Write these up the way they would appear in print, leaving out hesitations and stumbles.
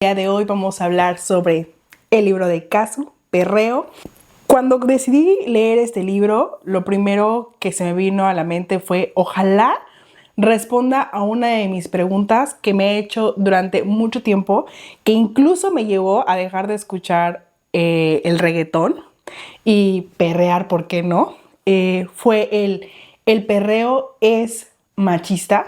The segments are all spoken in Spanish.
El día de hoy vamos a hablar sobre el libro de Casu, Perreo. Cuando decidí leer este libro, lo primero que se me vino a la mente fue ojalá responda a una de mis preguntas que me he hecho durante mucho tiempo, que incluso me llevó a dejar de escuchar el reggaetón y perrear, ¿por qué no? Fue ¿el perreo es machista?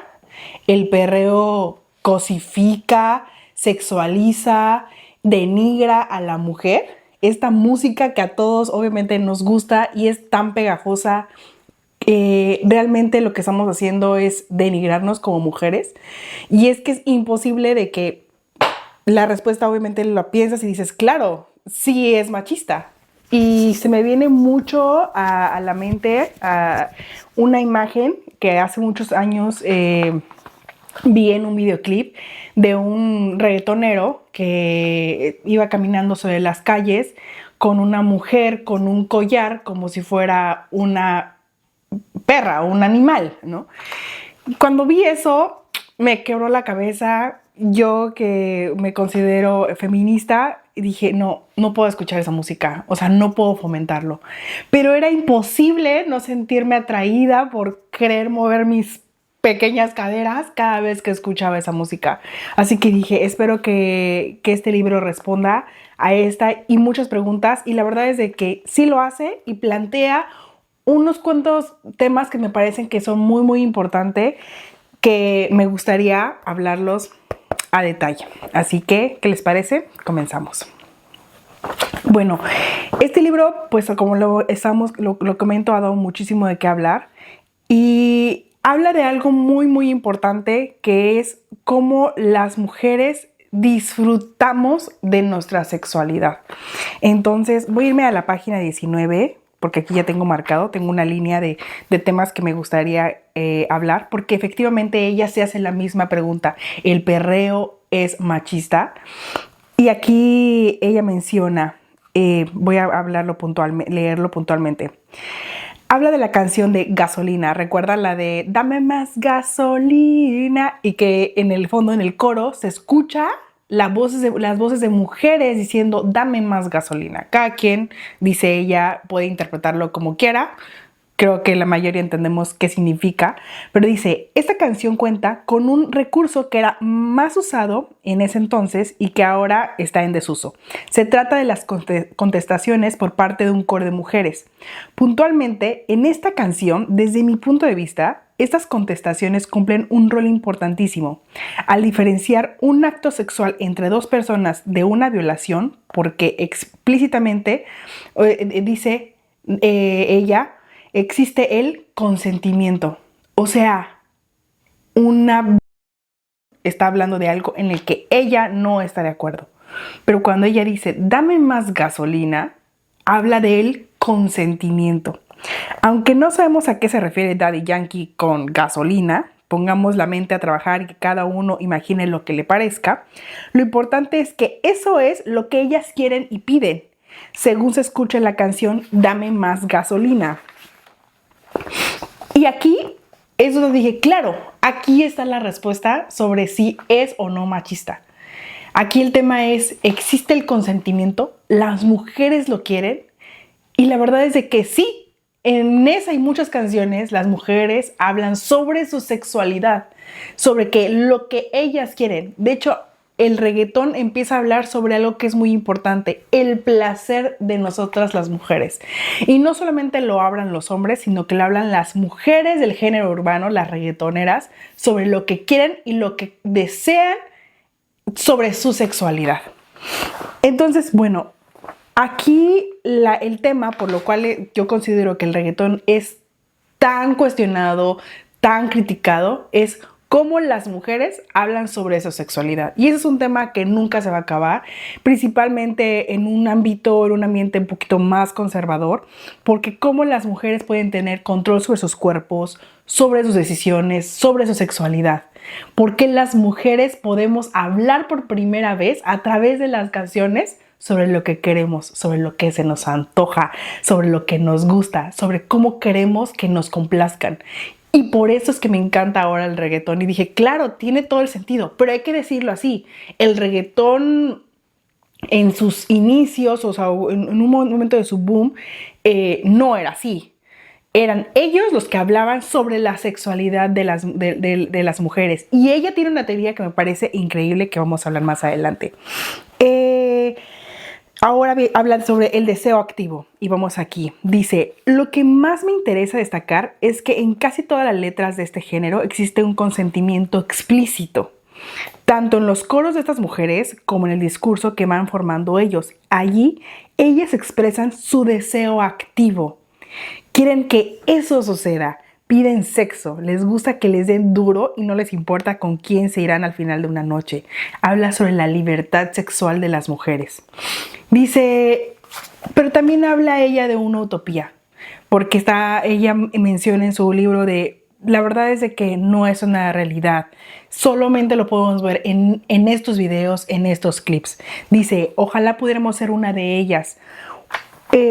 ¿El perreo cosifica, sexualiza, denigra a la mujer? Esta música que a todos obviamente nos gusta y es tan pegajosa, realmente lo que estamos haciendo es denigrarnos como mujeres. Y es que es imposible de que la respuesta obviamente la piensas y dices, claro, sí es machista. Y se me viene mucho a la mente una imagen que hace muchos años vi en un videoclip de un reggaetonero que iba caminando sobre las calles con una mujer con un collar como si fuera una perra o un animal, ¿no? Cuando vi eso, me quebró la cabeza. Yo que me considero feminista, dije, no, no puedo escuchar esa música, o sea, no puedo fomentarlo. Pero era imposible no sentirme atraída por querer mover mis pequeñas caderas cada vez que escuchaba esa música. Así que dije, espero que este libro responda a esta y muchas preguntas. Y la verdad es de que sí lo hace y plantea unos cuantos temas que me parecen que son muy, muy importantes, que me gustaría hablarlos a detalle. Así que, ¿qué les parece? Comenzamos. Bueno, este libro, pues como lo comento, ha dado muchísimo de qué hablar y habla de algo muy, muy importante, que es cómo las mujeres disfrutamos de nuestra sexualidad. Entonces, voy a irme a la página 19, porque aquí ya tengo marcado, tengo una línea de temas que me gustaría hablar, porque efectivamente ella se hace la misma pregunta, ¿el perreo es machista? Y aquí ella menciona, voy a leerlo puntualmente. Habla de la canción de Gasolina, recuerda la de Dame más gasolina, y que en el fondo, en el coro, se escucha las voces de mujeres diciendo dame más gasolina. Cada quien, dice ella, puede interpretarlo como quiera. Creo que la mayoría entendemos qué significa, pero dice, esta canción cuenta con un recurso que era más usado en ese entonces y que ahora está en desuso. Se trata de las contestaciones por parte de un coro de mujeres. Puntualmente, en esta canción, desde mi punto de vista, estas contestaciones cumplen un rol importantísimo al diferenciar un acto sexual entre dos personas de una violación, porque explícitamente dice ella, existe el consentimiento. O sea, está hablando de algo en el que ella no está de acuerdo. Pero cuando ella dice, dame más gasolina, habla del consentimiento. Aunque no sabemos a qué se refiere Daddy Yankee con gasolina, pongamos la mente a trabajar y que cada uno imagine lo que le parezca, lo importante es que eso es lo que ellas quieren y piden, según se escucha en la canción Dame más gasolina. Y aquí es donde dije, claro, aquí está la respuesta sobre si es o no machista. Aquí el tema es, ¿existe el consentimiento? ¿Las mujeres lo quieren? Y la verdad es de que sí. En esa y muchas canciones las mujeres hablan sobre su sexualidad, sobre lo que ellas quieren. De hecho, el reggaetón empieza a hablar sobre algo que es muy importante, el placer de nosotras las mujeres. Y no solamente lo hablan los hombres, sino que lo hablan las mujeres del género urbano, las reggaetoneras, sobre lo que quieren y lo que desean sobre su sexualidad. Entonces, bueno, aquí el tema por lo cual yo considero que el reggaetón es tan cuestionado, tan criticado, es cómo las mujeres hablan sobre su sexualidad. Y ese es un tema que nunca se va a acabar, principalmente en un ambiente un poquito más conservador, porque cómo las mujeres pueden tener control sobre sus cuerpos, sobre sus decisiones, sobre su sexualidad. Porque las mujeres podemos hablar por primera vez a través de las canciones sobre lo que queremos, sobre lo que se nos antoja, sobre lo que nos gusta, sobre cómo queremos que nos complazcan. Y por eso es que me encanta ahora el reggaetón. Y dije, claro, tiene todo el sentido, pero hay que decirlo así. El reggaetón en sus inicios, o sea, en un momento de su boom, no era así. Eran ellos los que hablaban sobre la sexualidad de las mujeres. Y ella tiene una teoría que me parece increíble que vamos a hablar más adelante. Ahora habla sobre el deseo activo y vamos aquí. Dice, lo que más me interesa destacar es que en casi todas las letras de este género existe un consentimiento explícito, tanto en los coros de estas mujeres como en el discurso que van formando ellos. Allí, ellas expresan su deseo activo. Quieren que eso suceda. Piden sexo, les gusta que les den duro y no les importa con quién se irán al final de una noche. Habla sobre la libertad sexual de las mujeres. Dice, pero también habla ella de una utopía, porque ella menciona en su libro de, la verdad es de que no es una realidad, solamente lo podemos ver en estos videos, en estos clips. Dice, ojalá pudiéramos ser una de ellas.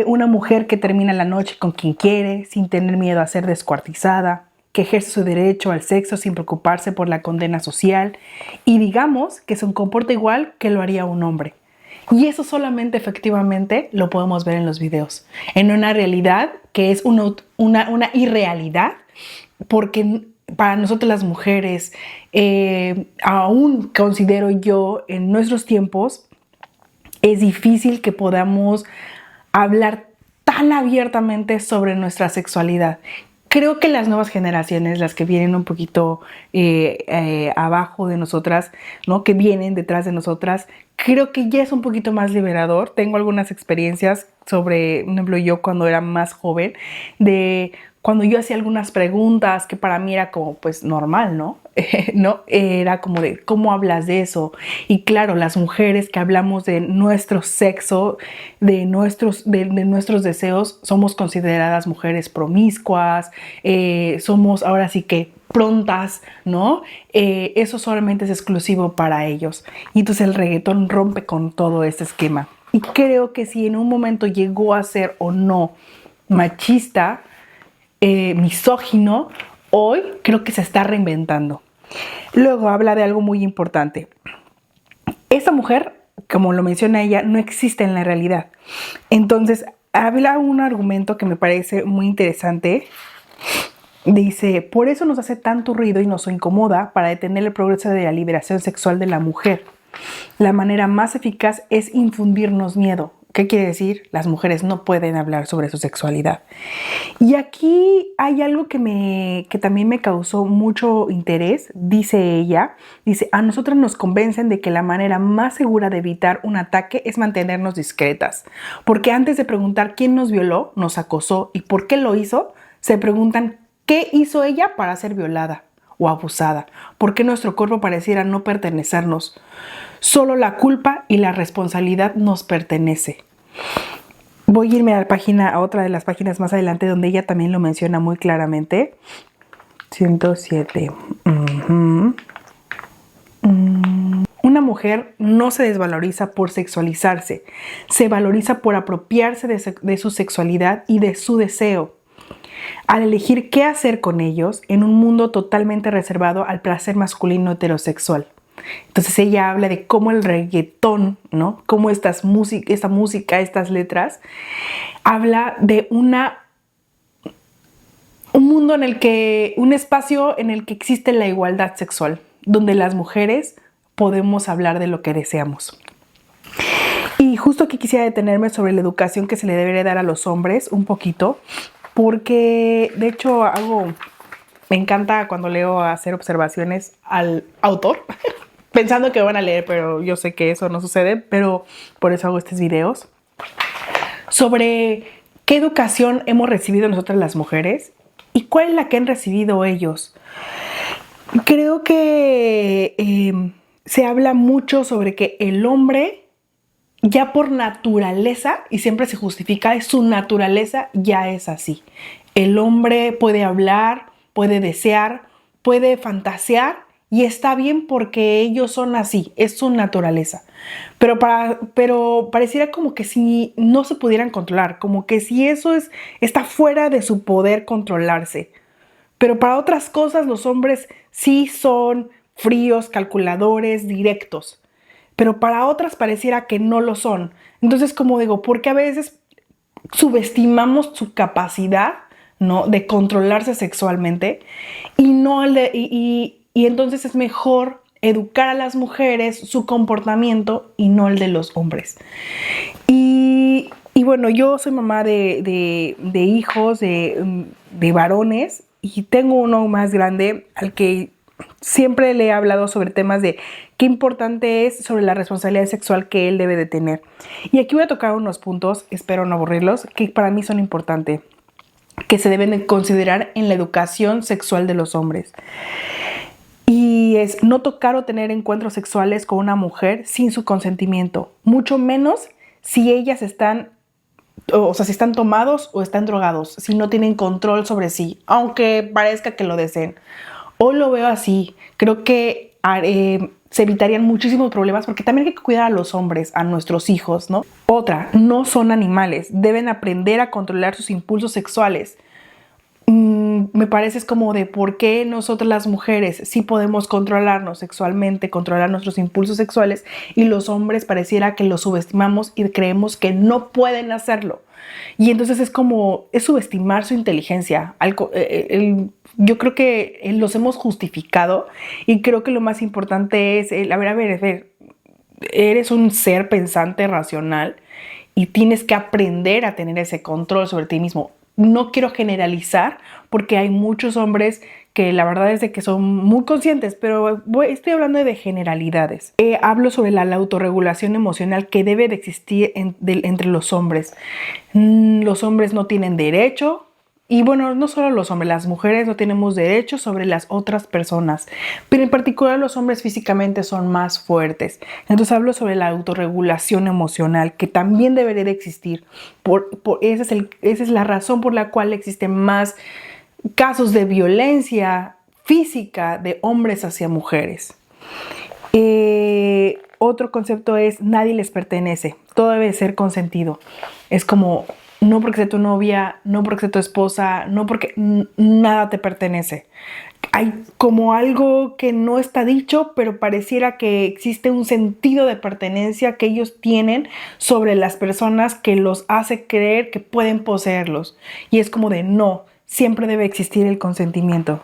Una mujer que termina la noche con quien quiere, sin tener miedo a ser descuartizada, que ejerce su derecho al sexo sin preocuparse por la condena social y digamos que se comporta igual que lo haría un hombre. Y eso solamente efectivamente lo podemos ver en los videos, en una realidad que es una irrealidad, porque para nosotros las mujeres, aún considero yo en nuestros tiempos, es difícil que podamos hablar tan abiertamente sobre nuestra sexualidad. Creo que las nuevas generaciones, las que vienen un poquito abajo de nosotras, ¿no? Que vienen detrás de nosotras, creo que ya es un poquito más liberador. Tengo algunas experiencias sobre, por ejemplo, yo cuando era más joven, de cuando yo hacía algunas preguntas que para mí era como pues normal, ¿no? ¿No? Era como de, ¿cómo hablas de eso? Y claro, las mujeres que hablamos de nuestro sexo, de nuestros deseos, somos consideradas mujeres promiscuas, somos ahora sí que prontas, ¿no? Eso solamente es exclusivo para ellos. Y entonces el reggaetón rompe con todo este esquema. Y creo que si en un momento llegó a ser o no machista, misógino, hoy creo que se está reinventando. Luego habla de algo muy importante. Esa mujer, como lo menciona ella, no existe en la realidad. Entonces, habla un argumento que me parece muy interesante. Dice, por eso nos hace tanto ruido y nos incomoda para detener el progreso de la liberación sexual de la mujer. La manera más eficaz es infundirnos miedo. ¿Qué quiere decir? Las mujeres no pueden hablar sobre su sexualidad. Y aquí hay algo que también me causó mucho interés, dice ella. Dice, a nosotras nos convencen de que la manera más segura de evitar un ataque es mantenernos discretas. Porque antes de preguntar quién nos violó, nos acosó y por qué lo hizo, se preguntan qué hizo ella para ser violada o abusada. ¿Por qué nuestro cuerpo pareciera no pertenecernos? Solo la culpa y la responsabilidad nos pertenece. Voy a irme a otra de las páginas más adelante donde ella también lo menciona muy claramente. 107. Una mujer no se desvaloriza por sexualizarse, se valoriza por apropiarse de su sexualidad y de su deseo. Al elegir qué hacer con ellos en un mundo totalmente reservado al placer masculino heterosexual. Entonces ella habla de cómo el reggaetón, ¿no? Cómo esta música, estas letras, habla de un mundo un espacio en el que existe la igualdad sexual, donde las mujeres podemos hablar de lo que deseamos. Y justo aquí quisiera detenerme sobre la educación que se le debería dar a los hombres un poquito, porque de hecho me encanta cuando leo hacer observaciones al autor, pensando que van a leer, pero yo sé que eso no sucede, pero por eso hago estos videos. Sobre qué educación hemos recibido nosotras las mujeres y cuál es la que han recibido ellos. Creo que se habla mucho sobre que el hombre ya por naturaleza, y siempre se justifica, es su naturaleza ya es así. El hombre puede hablar, puede desear, puede fantasear y está bien porque ellos son así, es su naturaleza. Pero pareciera como que si no se pudieran controlar, como que si eso está fuera de su poder controlarse. Pero para otras cosas los hombres sí son fríos, calculadores, directos. Pero para otras pareciera que no lo son. Entonces, como digo, porque a veces subestimamos su capacidad, ¿no?, de controlarse sexualmente y no el de, y entonces es mejor educar a las mujeres su comportamiento y no el de los hombres. Y bueno, yo soy mamá de hijos, de varones, y tengo uno más grande al que siempre le he hablado sobre temas de qué importante es sobre la responsabilidad sexual que él debe de tener. Y aquí voy a tocar unos puntos, espero no aburrirlos, que para mí son importantes, que se deben de considerar en la educación sexual de los hombres. Y es no tocar o tener encuentros sexuales con una mujer sin su consentimiento, mucho menos si ellas están, o sea, si están tomados o están drogados, si no tienen control sobre sí, aunque parezca que lo deseen. Hoy lo veo así. Creo que se evitarían muchísimos problemas porque también hay que cuidar a los hombres, a nuestros hijos, ¿no? Otra, no son animales. Deben aprender a controlar sus impulsos sexuales. Me parece es como de por qué nosotras las mujeres sí podemos controlarnos sexualmente, controlar nuestros impulsos sexuales, y los hombres pareciera que los subestimamos y creemos que no pueden hacerlo. Y entonces es como, es subestimar su inteligencia. Yo creo que los hemos justificado, y creo que lo más importante es, a ver, eres un ser pensante, racional, y tienes que aprender a tener ese control sobre ti mismo. No quiero generalizar porque hay muchos hombres que la verdad es de que son muy conscientes, pero estoy hablando de generalidades. Hablo sobre la autorregulación emocional que debe de existir entre los hombres. Los hombres no tienen derecho, y bueno, no solo los hombres, las mujeres no tenemos derecho sobre las otras personas, pero en particular los hombres físicamente son más fuertes. Entonces hablo sobre la autorregulación emocional que también debería de existir. Esa es la razón por la cual existen más casos de violencia física de hombres hacia mujeres. Otro concepto es nadie les pertenece, todo debe ser consentido. Es como, no porque sea tu novia, no porque sea tu esposa, no porque nada te pertenece. Hay como algo que no está dicho, pero pareciera que existe un sentido de pertenencia que ellos tienen sobre las personas que los hace creer que pueden poseerlos. Y es como de no, siempre debe existir el consentimiento.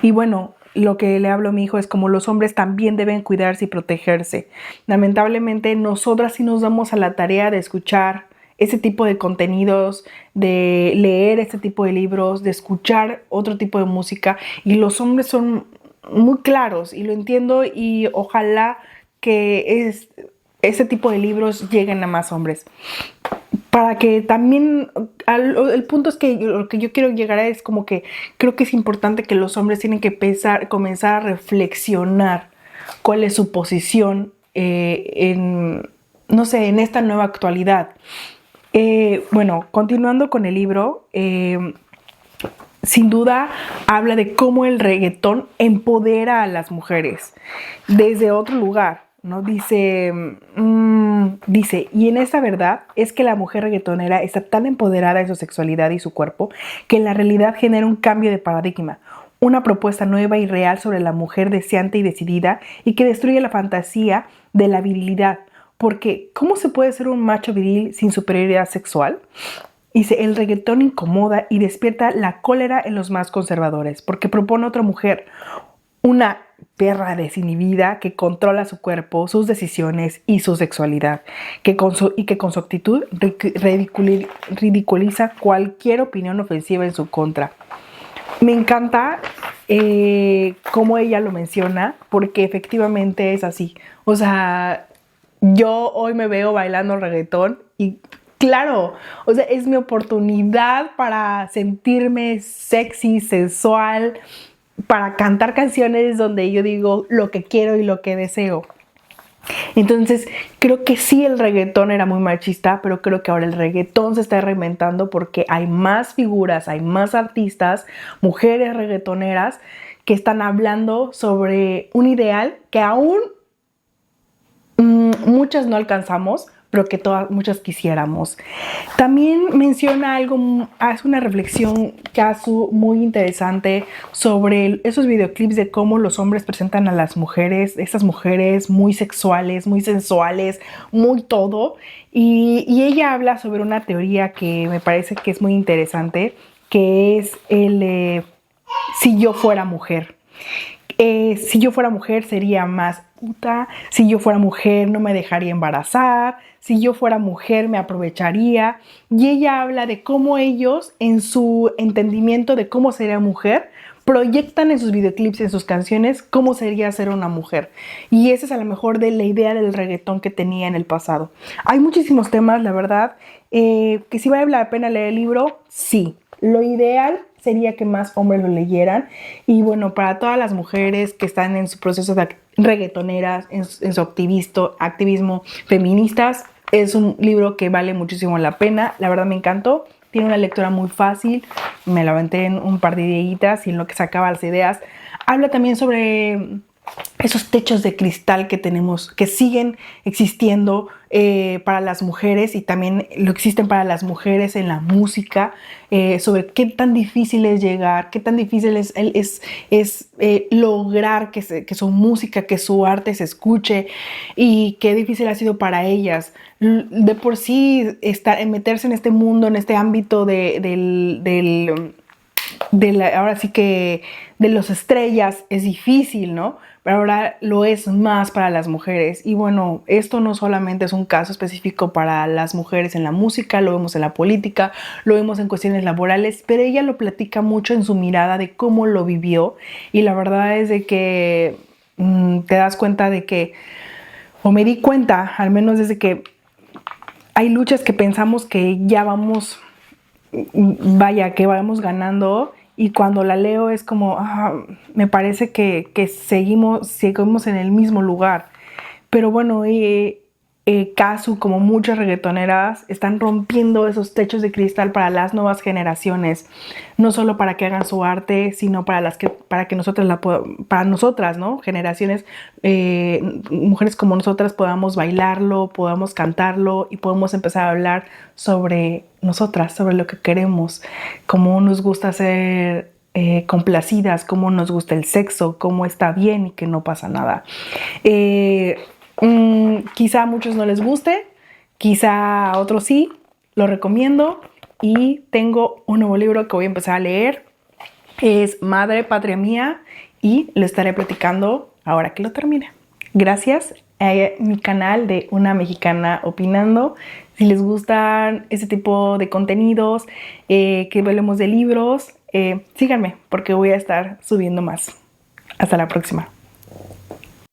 Y bueno, lo que le hablo a mi hijo es como los hombres también deben cuidarse y protegerse. Lamentablemente, nosotras sí nos damos a la tarea de escuchar ese tipo de contenidos, de leer este tipo de libros, de escuchar otro tipo de música, y los hombres son muy claros y lo entiendo, y ojalá que ese tipo de libros lleguen a más hombres. Para que también, el punto es que lo que yo quiero llegar a es como que creo que es importante que los hombres tienen que comenzar a reflexionar cuál es su posición no sé, en esta nueva actualidad. Bueno, continuando con el libro, sin duda habla de cómo el reggaetón empodera a las mujeres desde otro lugar, ¿no? Dice, y en esta verdad es que la mujer reggaetonera está tan empoderada en su sexualidad y su cuerpo que en la realidad genera un cambio de paradigma, una propuesta nueva y real sobre la mujer deseante y decidida, y que destruye la fantasía de la virilidad. Porque, ¿cómo se puede ser un macho viril sin superioridad sexual? Dice, el reggaetón incomoda y despierta la cólera en los más conservadores, porque propone a otra mujer, una perra desinhibida que controla su cuerpo, sus decisiones y su sexualidad, que con su actitud ridiculiza cualquier opinión ofensiva en su contra. Me encanta cómo ella lo menciona, porque efectivamente es así. O sea, yo hoy me veo bailando reggaetón y claro, o sea, es mi oportunidad para sentirme sexy, sensual, para cantar canciones donde yo digo lo que quiero y lo que deseo. Entonces, creo que sí, el reggaetón era muy machista, pero creo que ahora el reggaetón se está reinventando porque hay más figuras, hay más artistas, mujeres reggaetoneras que están hablando sobre un ideal que aún muchas no alcanzamos, pero que muchas quisiéramos. También menciona algo, hace una reflexión, Kazu, muy interesante sobre esos videoclips de cómo los hombres presentan a las mujeres, esas mujeres muy sexuales, muy sensuales, muy todo. Y ella habla sobre una teoría que me parece que es muy interesante, que es el si yo fuera mujer. Si yo fuera mujer sería más puta, si yo fuera mujer no me dejaría embarazar, si yo fuera mujer me aprovecharía. Y ella habla de cómo ellos, en su entendimiento de cómo sería mujer, proyectan en sus videoclips, en sus canciones, cómo sería ser una mujer. Y esa es a lo mejor de la idea del reggaetón que tenía en el pasado. Hay muchísimos temas, la verdad, que si vale la pena leer el libro, sí. Lo ideal sería que más hombres lo leyeran. Y bueno, para todas las mujeres que están en su proceso de reggaetoneras, en su activismo feministas, es un libro que vale muchísimo la pena. La verdad me encantó. Tiene una lectura muy fácil. Me la aventé en un par de días y en lo que sacaba las ideas. Habla también sobre esos techos de cristal que tenemos, que siguen existiendo para las mujeres y también lo existen para las mujeres en la música, sobre qué tan difícil es llegar, qué tan difícil es lograr que su música, que su arte se escuche y qué difícil ha sido para ellas. De por sí, meterse en este mundo, en este ámbito ahora sí que de las estrellas es difícil, ¿no? Pero ahora lo es más para las mujeres. Y bueno, esto no solamente es un caso específico para las mujeres en la música, lo vemos en la política, lo vemos en cuestiones laborales, pero ella lo platica mucho en su mirada de cómo lo vivió. Y la verdad es de que te das cuenta de que, o me di cuenta, al menos desde que hay luchas que pensamos que ya vamos, que vamos ganando, y cuando la leo es como, me parece que seguimos en el mismo lugar. Pero bueno, Kazu, como muchas reggaetoneras, están rompiendo esos techos de cristal para las nuevas generaciones, no solo para que hagan su arte, sino para que nosotras, ¿no? Generaciones, mujeres como nosotras podamos bailarlo, podamos cantarlo y podamos empezar a hablar sobre nosotras, sobre lo que queremos, cómo nos gusta ser complacidas, cómo nos gusta el sexo, cómo está bien y que no pasa nada. Quizá a muchos no les guste, quizá a otros sí, lo recomiendo. Y tengo un nuevo libro que voy a empezar a leer, es Madre Patria Mía, y lo estaré platicando ahora que lo termine. Gracias a mi canal de Una Mexicana Opinando. Si les gustan este tipo de contenidos, que hablemos de libros, síganme porque voy a estar subiendo más. Hasta la próxima.